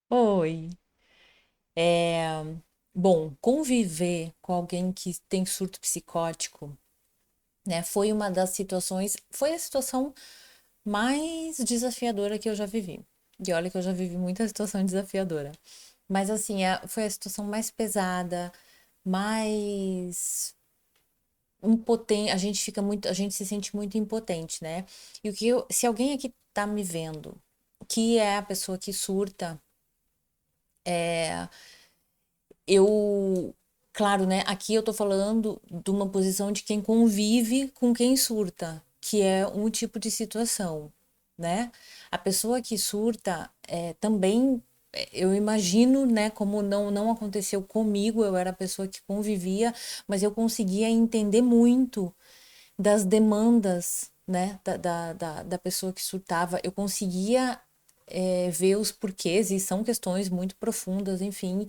Oi. É, bom, conviver com alguém que tem surto psicótico, né, foi uma das situações, foi a situação mais desafiadora que eu já vivi. E olha que eu já vivi muita situação desafiadora. Mas assim, foi a situação mais pesada, mais impotente, a gente se sente muito impotente, né? E se alguém aqui tá me vendo, que é a pessoa que surta, é, eu, claro, né? Aqui eu tô falando de uma posição de quem convive com quem surta, que é um tipo de situação, né? A pessoa que surta também, eu imagino, né? Como não aconteceu comigo, eu era a pessoa que convivia, mas eu conseguia entender muito das demandas, né? Da pessoa que surtava. Eu conseguia ver os porquês, e são questões muito profundas, enfim.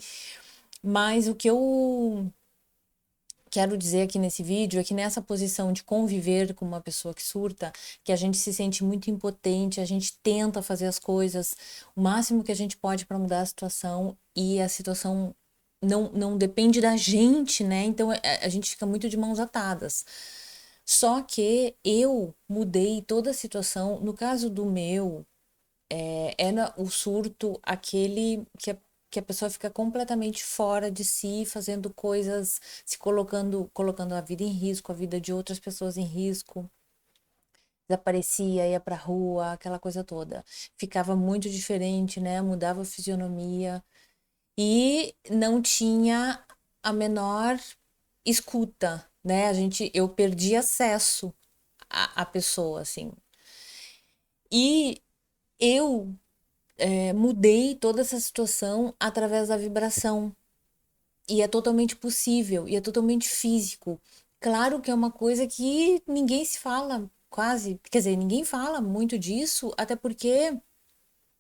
Mas o que eu quero dizer aqui nesse vídeo é que nessa posição de conviver com uma pessoa que surta, que a gente se sente muito impotente, a gente tenta fazer as coisas o máximo que a gente pode para mudar a situação e a situação não depende da gente, né? Então a gente fica muito de mãos atadas. Só que eu mudei toda a situação. No caso do meu, era o surto aquele que a pessoa fica completamente fora de si, fazendo coisas, colocando a vida em risco, a vida de outras pessoas em risco. Desaparecia, ia pra rua, aquela coisa toda. Ficava muito diferente, né? Mudava a fisionomia e não tinha a menor escuta, né? Eu perdi acesso à pessoa, assim. E eu mudei toda essa situação através da vibração. E é totalmente possível, e é totalmente físico. Claro que é uma coisa que ninguém se fala quase, quer dizer, ninguém fala muito disso, até porque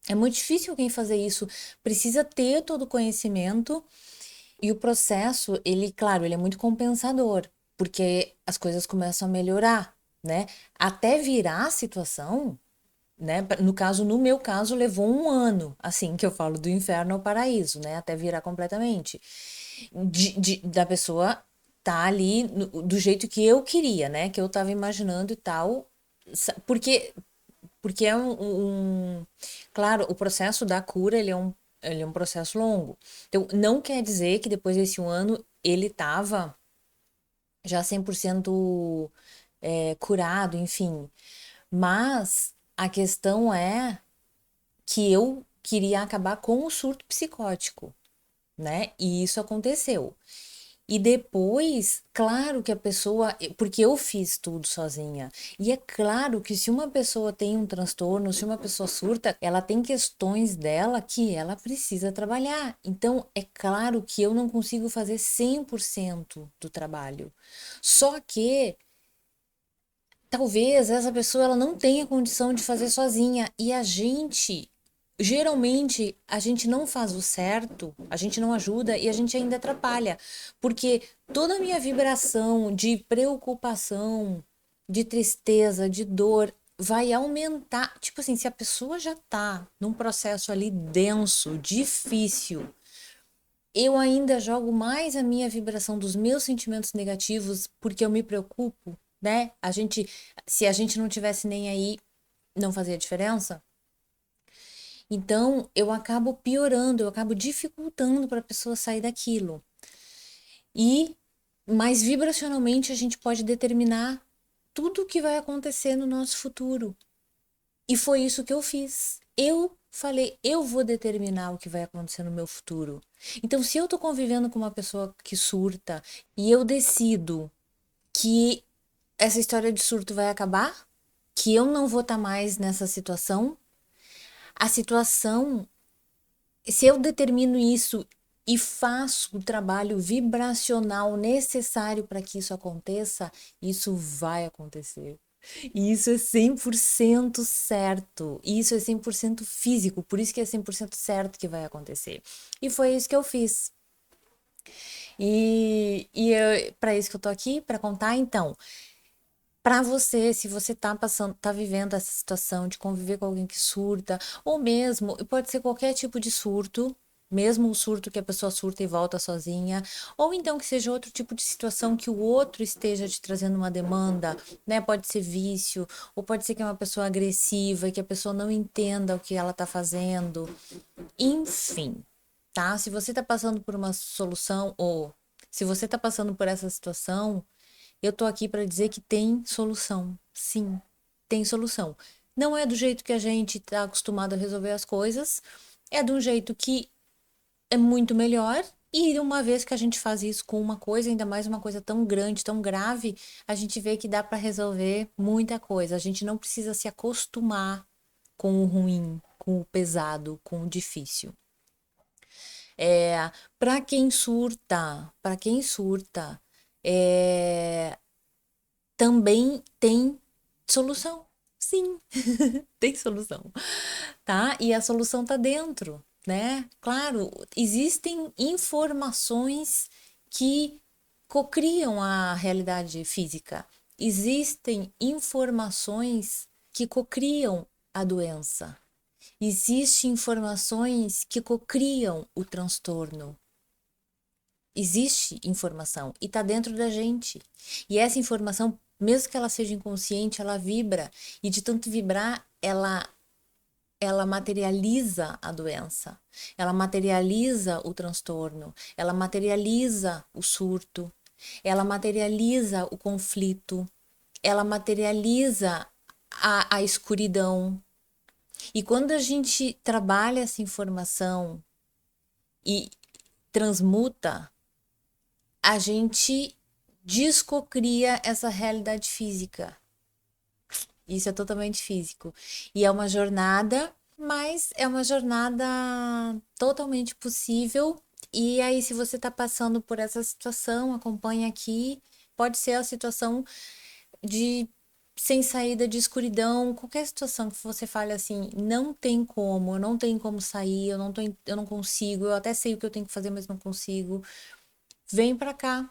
é muito difícil alguém fazer isso. Precisa ter todo o conhecimento e o processo, ele, claro, ele é muito compensador, porque as coisas começam a melhorar, né? Até virar a situação, né? No caso, no meu caso, levou um ano, assim que eu falo do inferno ao paraíso, né? Até virar completamente. Da pessoa tá ali do jeito que eu queria, né? Que eu tava imaginando e tal. Porque, porque claro, o processo da cura, ele é um processo longo. Então, não quer dizer que depois desse um ano ele tava já 100% curado, enfim. Mas a questão é que eu queria acabar com o surto psicótico, né? E isso aconteceu. E depois, claro que a pessoa, porque eu fiz tudo sozinha. E é claro que se uma pessoa tem um transtorno, se uma pessoa surta, ela tem questões dela que ela precisa trabalhar. Então, é claro que eu não consigo fazer 100% do trabalho. Só que talvez essa pessoa ela não tenha condição de fazer sozinha e a gente geralmente a gente não faz o certo, a gente não ajuda e a gente ainda atrapalha, porque toda a minha vibração de preocupação, de tristeza, de dor vai aumentar. Tipo assim, se a pessoa já tá num processo ali denso, difícil, eu ainda jogo mais a minha vibração dos meus sentimentos negativos porque eu me preocupo, né? Se a gente não tivesse nem aí, não fazia diferença. Então, eu acabo piorando, eu acabo dificultando para a pessoa sair daquilo. E, mas vibracionalmente, a gente pode determinar tudo o que vai acontecer no nosso futuro. E foi isso que eu fiz. Eu falei, eu vou determinar o que vai acontecer no meu futuro. Então, se eu tô convivendo com uma pessoa que surta e eu decido que essa história de surto vai acabar, que eu não vou estar mais nessa situação, a situação, se eu determino isso e faço o trabalho vibracional necessário para que isso aconteça, isso vai acontecer. E isso é 100% certo. E isso é 100% físico. Por isso que é 100% certo que vai acontecer. E foi isso que eu fiz. Para isso que eu tô aqui, para contar, então. Para você, se você tá passando, tá vivendo essa situação de conviver com alguém que surta, ou mesmo, pode ser qualquer tipo de surto, mesmo o surto que a pessoa surta e volta sozinha, ou então que seja outro tipo de situação que o outro esteja te trazendo uma demanda, né? Pode ser vício, ou pode ser que é uma pessoa agressiva e que a pessoa não entenda o que ela tá fazendo. Enfim, tá? Se você tá passando por uma solução, ou se você tá passando por essa situação, eu tô aqui para dizer que tem solução. Sim, tem solução. Não é do jeito que a gente tá acostumado a resolver as coisas, é de um jeito que é muito melhor. E uma vez que a gente faz isso com uma coisa, ainda mais uma coisa tão grande, tão grave, a gente vê que dá para resolver muita coisa. A gente não precisa se acostumar com o ruim, com o pesado, com o difícil. É, para quem surta, é, também tem solução. Sim, tem solução, tá? E a solução tá dentro, né? Claro, existem informações que cocriam a realidade física. Existem informações que cocriam a doença. Existem informações que cocriam o transtorno. Existe informação e está dentro da gente. E essa informação, mesmo que ela seja inconsciente, ela vibra e de tanto vibrar, ela materializa a doença. Ela materializa o transtorno, ela materializa o surto, ela materializa o conflito, ela materializa a escuridão. E quando a gente trabalha essa informação e transmuta, a gente descocria essa realidade física. Isso é totalmente físico. E é uma jornada, mas é uma jornada totalmente possível. E aí, se você está passando por essa situação, acompanhe aqui. Pode ser a situação de sem saída, de escuridão, qualquer situação que você fale assim, não tem como, eu não tenho como sair, eu não consigo, eu até sei o que eu tenho que fazer, mas não consigo. Vem para cá.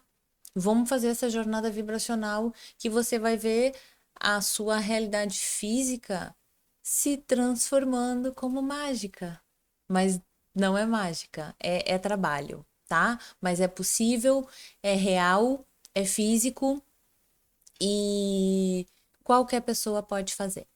Vamos fazer essa jornada vibracional que você vai ver a sua realidade física se transformando como mágica. Mas não é mágica, é trabalho, tá? Mas é possível, é real, é físico e qualquer pessoa pode fazer.